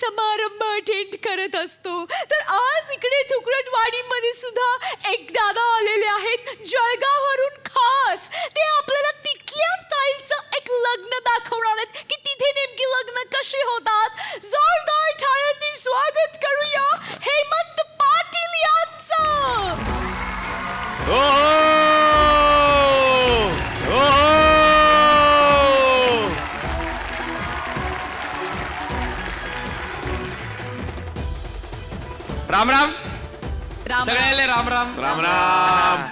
समारंभ अटेंड करत असतो. तर आज इकडे थुकरटवाडीमध्ये सुद्धा एक दादा आलेले आहेत जळगाववरून खास. ते आपल्याला तिथल्या स्टाईलचं एक लग्न दाखवणार आहेत की तिथे नेमकी लग्न कशी होतात. जोरदार टाळ्यांनी स्वागत करूया हेमंत पाटील यांचं. राम राम राम सगळ्याले राम राम राम राम.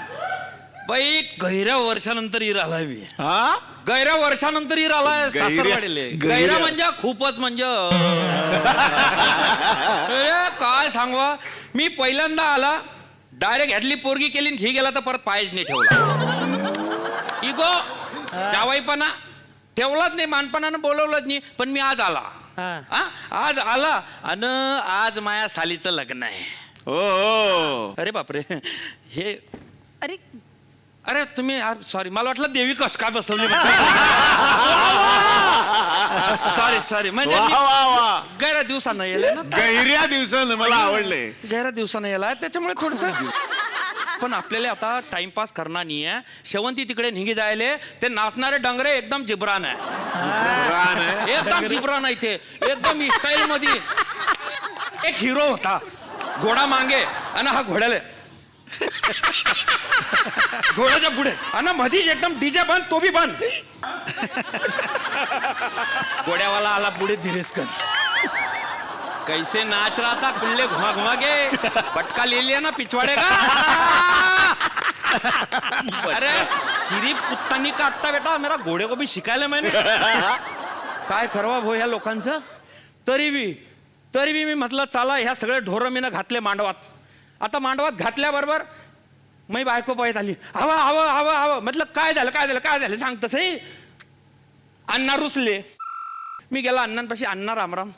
बाई गैऱ्या वर्षानंतर इर आलाय मी. हा गैऱ्या वर्षानंतर इर आलाय सासरवाडीले. गैरा म्हणजे खूपच म्हणजे अरे काय सांगवा. मी पहिल्यांदा आला डायरेक्ट ह्यातली पोरगी केली ही गेला तर परत पायच नाही ठेवला. इगो जावाईपणा ठेवलाच नाही, मानपणानं बोलवलंच नाही. पण मी आज आला. आज आला आणि आज माया सालीचं लग्न आहे. हो अरे बापरे हे अरे अरे तुम्ही सॉरी मला वाटलं देवी कस काय बसवली. सॉरी म्हणजे वा वा वा. गैरा दिवसानं येले ना. गैऱ्या दिवसानं मला आवडले. गैरा दिवसानं येला त्याच्यामुळे थोडस. पण आपल्याला आता टाइमपास करणार नाही आहे. शेवंती तिकडे निघी जायले. ते नाचणारे डंगरे एकदम जिब्रान आहे. एकदम जिब्रान आहे ते एकदम स्टाईल मध्ये. एक हिरो होता घोडा मागे आणि हा घोड्याला घोड्याच्या पुढे आणि मधीच एकदम डीजे बंद तो भी बंद. घोड्यावाला आला पुढे धीरेसकर. कैसे नाच रहा था कुल्ले घुमा घुमा के पटका ले लिया ना पिछवाड़े का. अरे सिर्फ कुत्तानी काटता बेटा मेरा घोड़े को भी शिकायला मैंने. काय करवा भो ह्या लोकांचं. तरी बी मी म्हटलं चला ह्या सगळे ढोरं मीनं घातले मांडवात. आता मांडवात घातल्याबरोबर मी बायको पळत आली. हवा हवं हवं हवं म्हटलं काय झालं सांग तसंही. अण्णा रुसले. मी गेला अण्णांपाशी. अण्णा रामराम.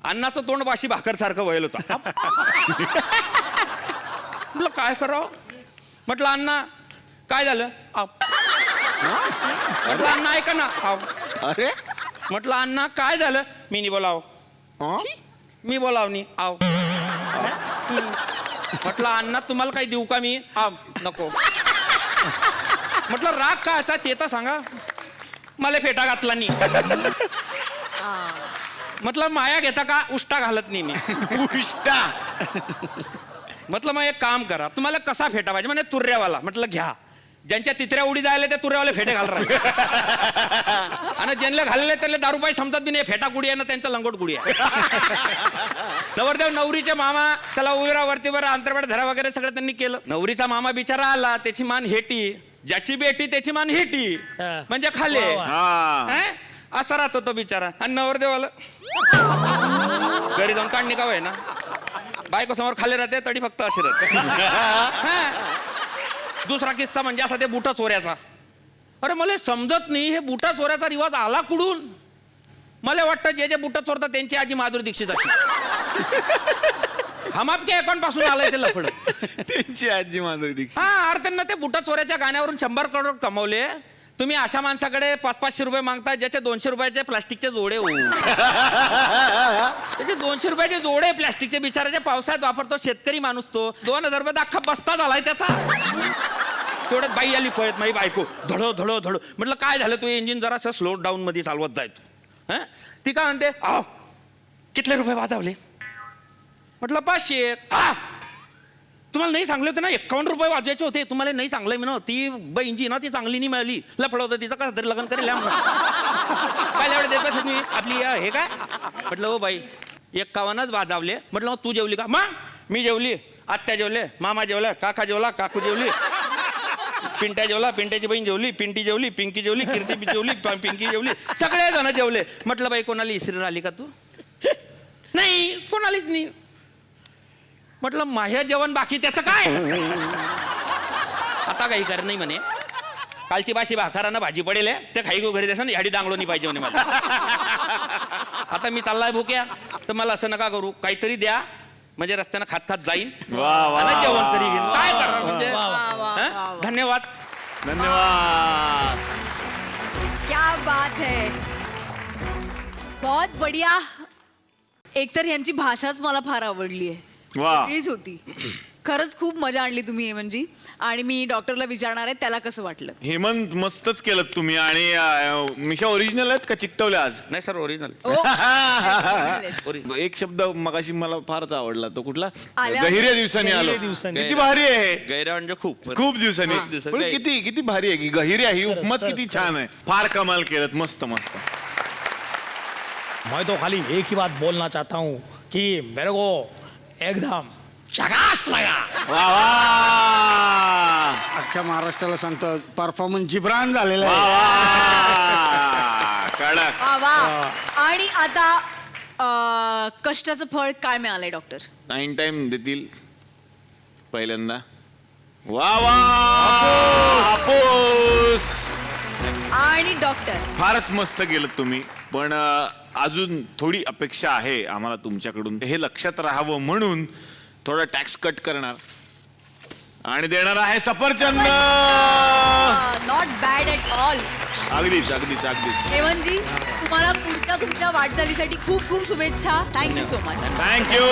अण्णाचं तोंड बाशी भाकर सारखं वळलं होतं. म्हटलं काय करावं. म्हटलं अण्णा काय झालं. म्हटलं अण्णा ऐका ना. अरे म्हटलं अण्णा काय झालं. मी नाही बोलाव. मी बोलावनी आव. म्हटलं अण्णा तुम्हाला काही देऊ का मी. नको. म्हटलं राग कायचा ते तर सांगा. मला फेटा घातला नाही. म्हटलं माया घेता का. उष्टा घालत नाही मी. उष्टा. म्हटलं मग एक काम करा तुम्हाला कसा फेटा पाहिजे. म्हणजे तुर्यावाला. म्हटलं घ्या. ज्यांच्या तित्र्या उडी जायला त्या तुर्यावाले फेटे घाल राहिले. आणि ज्यांना घालले त्याला दारूपाई समजत बी नाही. फेटा गुडी आहे ना त्यांचा लंगोट गुडी आहे. नवरदेव नवरीचे मामा चला उविरावरतीवर अंतरवाड धरा वगैरे सगळं त्यांनी केलं. नवरीचा मामा बिचारा आला. त्याची मान हेटी. ज्याची बेटी त्याची मान हेटी म्हणजे खाले. असा राहतो तो बिचारा. आणि नवरदेव आलं घरी जाऊन काढणी का होय ना. बायको समोर खाली राहते तडी फक्त अशी राहते. दुसरा किस्सा म्हणजे असा ते बुटा चोऱ्याचा. अरे मला समजत नाही हे बुटा चोऱ्याचा रिवाज आला कुठून. मला वाटतं जे जे बुटा चोरतात त्यांची आजी माधुरी दीक्षित अशी. हम आपके अकाउंट पासून आलंय ते लफड. त्यांची आजी माधुरी दीक्षित. अरे त्यांना ते बुटा चोऱ्याच्या गाण्यावरून 100 करोड कमवले. तुम्ही अशा माणसाकडे 500-500 रुपये मागताय ज्याचे 200 रुपयाचे प्लास्टिकचे जोडे हो. त्याचे 200 रुपयाचे जोडे प्लास्टिकचे बिचाराच्या पावसाळ्यात वापरतो शेतकरी माणूस तो. 2000 रुपयात अख्खा बस्ता झालाय त्याचा. तेवढ्यात बाई आली पळत माझी बायको. धडो धडो धडो. म्हटलं काय झालं तू इंजिन जरासं स्लो डाऊन मध्ये चालवत जाय तू. ती काय म्हणते कितले रुपये वाजवले. म्हटलं 500. तुम्हाला नाही सांगले होते ना 51 रुपये वाजवायचे होते. तुम्हाला नाही सांगलंय मी ना. ती इंजिन ना ती चांगली नाही मिळाली. लफड होतं तिचं कसं तरी लग्न करेल. काय एवढे देत बसत मी आपली हे काय. म्हटलं हो बाई 51च वाजवले. म्हटलं तू जेवली का. मग मी जेवली. आत्या जेवले. मामा जेवला. काका जेवला. काकू जेवली. पिंट्या जेवला. पिंट्याची बहीण जेवली. पिंटी जेवली. पिंकी जेवली. कीर्ती जेवली. पिंकी जेवली. सगळे जण जेवले. म्हटलं बाई कोणाला इसरी आली का तू. नाही कोणालीच नाही. म्हटलं माह्या जेवण बाकी त्याचं काय. आता काही कर नाही म्हणे. कालची बाशी भाकारानं भाजी पडेल ते खाई गो घरी देसन ह्याडी डांगलो नाही पाहिजे म्हणे मला. आता मी चाललाय भुक्या तर मला असं नका करू. काहीतरी द्या म्हणजे रस्त्यानं खात खात जाईल. जेवण तरी घेईन. काय करणार म्हणजे. धन्यवाद. धन्यवाद. क्या बात है. बहुत बढ़िया. एकतर यांची भाषाच मला फार आवडली आहे. वा. वेगळीच होती. खरंच खूप मजा आणली तुम्ही हेमंतजी. आणि मी डॉक्टरला विचारणार आहे त्याला कसं वाटलं. हेमंत मस्तच केलं तुम्ही. आणि मिशा ओरिजिनल आहेत का चिकटवल्या आज? नाही सर ओरिजिनल. एक शब्द मगाशी मला फारच आवडला, तो कुठला? आल्या- गहिऱ्या दिवसांनी आलो. किती भारी आहे. गैरा म्हणजे खूप खूप दिवसांनी. खूप दिवसांनी. पण किती किती भारी आहे की गहिऱ्या ही उपमाच किती छान आहे. फार कमाल केलं. मस्त मस्त. मैं तो खाली एक ही बात बोलना चाहता हूँ कि मेरे को एकदम झकास लगा. वा वा अख्ख्या महाराष्ट्राला सांगतो परफॉर्मन्स जिब्रान झालेला वा आहे. वा. कडक. वा वा. आणि आता कष्टाचं फळ काय मिळालंय डॉक्टर. 9 टाइम देतील पहिल्यांदा. वा वा. हापूस. आणि डॉक्टर फारच मस्त केलं तुम्ही. पण अजून थोडी अपेक्षा आहे आम्हाला तुमच्याकडून. हे लक्षात राहावं म्हणून थोडा टॅक्स कट करणार आणि देणार आहे सफरचंद. Not bad at all. अगदीच अगदीच अगदीच. हेमंतजी तुम्हाला पुढच्या तुमच्या वाटचालीसाठी खूप खूप शुभेच्छा. Thank you so much. थँक्यू.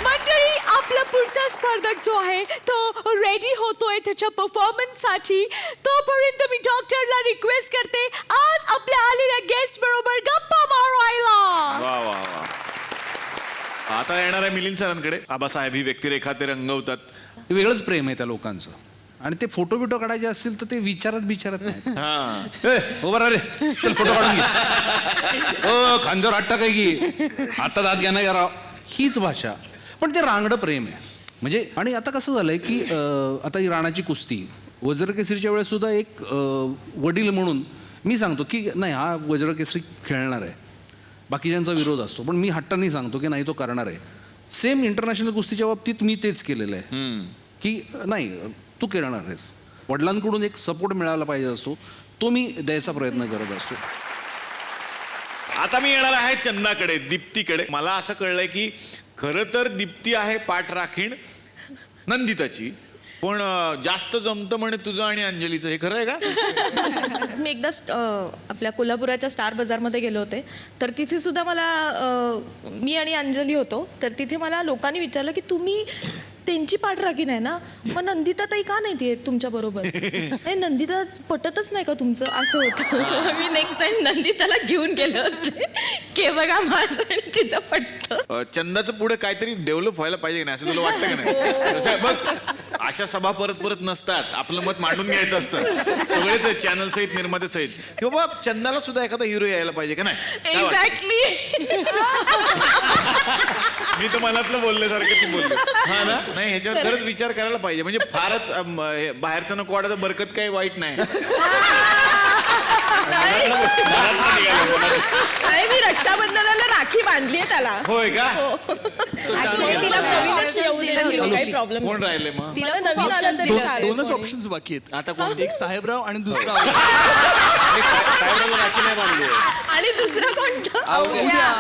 मंडळी आपला पुढचा स्पर्धक जो आहे तो रेडी होतोय त्याच्या परफॉर्मन्स साठी. तोपर्यंत मी डॉक्टरला रिक्वेस्ट करते आज आपल्या आलेल्या गेस्ट बरोबर गप्पा मारायला. वा वा वा. आता येणार आहे मिलिंद सरांकडे. आबासाहेब ही व्यक्तिरेखा ते रंगवतात. ते वेगळंच प्रेम आहे त्या लोकांचं. आणि ते फोटो बिटो काढायचे असतील तर ते विचारत नाही. हा. उभा रे, चल फोटो काढून घे. खांद्यावर हात टाकाय की आता दात घ्या ना यार. हीच भाषा. पण ते रांगडं प्रेम आहे. म्हणजे आणि आता कसं झालंय की आता ही राणाची कुस्ती वज्र केसरीच्या वेळेस सुद्धा एक वडील म्हणून मी सांगतो की नाही हा वज्र केसरी खेळणार आहे. बाकीच्यांचा विरोध असतो पण मी हट्टाने सांगतो की नाही तो करणार आहे. सेम इंटरनॅशनल कुस्तीच्या बाबतीत मी तेच केलेलं आहे की नाही तू करणार आहेस. वडिलांकडून एक सपोर्ट मिळाला पाहिजे असतो तो मी द्यायचा प्रयत्न करत असतो. आता मी येणार आहे चंदाकडे, दीप्तीकडे. मला असं कळलंय की खरं तर दीप्ती आहे पाठराखीण नंदिताची, पण जास्त जमतं म्हणे तुझं आणि अंजलीचं. हे खरं आहे का? मी एकदा आपल्या कोल्हापुराच्या स्टार बाजारमध्ये गेले होते. तर तिथे सुद्धा मला मी आणि अंजली होतो. तर तिथे मला लोकांनी विचारलं की तुम्ही त्यांची पाठराखीण आहे ना, मग नंदिता ताई का नाही ती तुमच्या बरोबर? हे नंदिता पटतच नाही का तुमचं? असं होतं. मी नेक्स्ट टाइम नंदिताला घेऊन गेले होते की बघा माझं आणि तिचं पटतं. चंदाचं पुढे काहीतरी डेव्हलप व्हायला पाहिजे ना, असं तुला वाटतं का नाही? कसं आहे, बघ अशा सभा परत परत नसतात. आपलं मत मांडून घ्यायचं असतं सगळेच चॅनल सहित निर्माते सहित. किंवा चंदाला सुद्धा एखादा हिरो यायला पाहिजे का नाही? काय वाटतं? एक्झॅक्टली. मी तर मनातलं बोलल्यासारखं ती बोलली. हा ना. नाही ह्याच्यावर खरंच विचार करायला पाहिजे. म्हणजे फारच बाहेरचं नको वाटत. बरकत काही वाईट नाही. आणि मी रक्षाबंधनाला राखी बांधली आहे त्याला. होय का? Actually तिला नवीनच येऊ दिलं नाही, काही प्रॉब्लेम कोण राहिले मग? तिला नवीन आलं तरी चालेल. दोनच ऑप्शन्स बाकी आहेत. आता कोण? एक साहेबराव आणि दुसरा साहेबाला राखी नाही बांधली. आणि दुसरं कोणतं? उद्या.